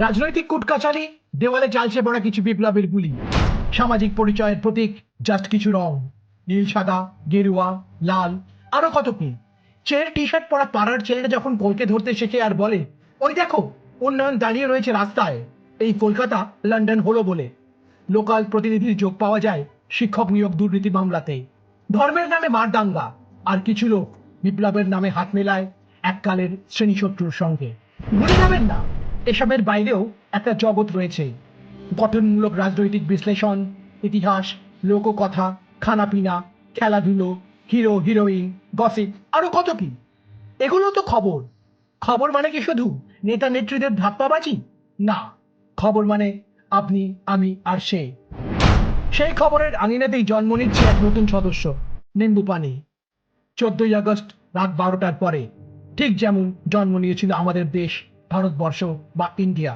রাজনৈতিক কুটকাচালি, দেওয়ালে চালছে পড়া কিছু বিপ্লবের গুলি, সামাজিক পরিচয়ের প্রতীক জাস্ট কিছু রং, নীল সাদা গেরুয়া লাল, আরো কত কি। চেয়ার টি শার্ট পরা পাড়ার ছেলেটা যখন কলকে ধরতে শেখে আর বলে, ওই দেখো উন্নয়ন দাঁড়িয়ে রয়েছে রাস্তায়, এই কলকাতা লন্ডন হলো বলে। লোকাল প্রতিনিধির যোগ পাওয়া যায় শিক্ষক নিয়োগ দুর্নীতি মামলাতে। ধর্মের নামে মারদাঙ্গা, আর কিছু লোক বিপ্লবের নামে হাত মেলায় এককালের শ্রেণীশত্রুর সঙ্গে। ভুলে যাবেন না, এসবের বাইরেও একটা জগৎ রয়েছে। গঠনমূলক রাজনৈতিক বিশ্লেষণ, ইতিহাস, লোককথা, খানাপিনা, খেলাধুলো, হিরো হিরোইন, গসিপ, আরো কত কি। এগুলো তো খবর। খবর মানে কি শুধু নেতা নেত্রীদের ধাপ্পাবাজি? না, খবর মানে আপনি, আমি আর সে। সেই খবরের আঙিনাতেই জন্ম নিচ্ছে এক নতুন সদস্য, নিম্বু পানি। 14ই আগস্ট রাত 12টার পরে, ঠিক যেমন জন্ম নিয়েছিল আমাদের দেশ ভারতবর্ষ বা ইন্ডিয়া।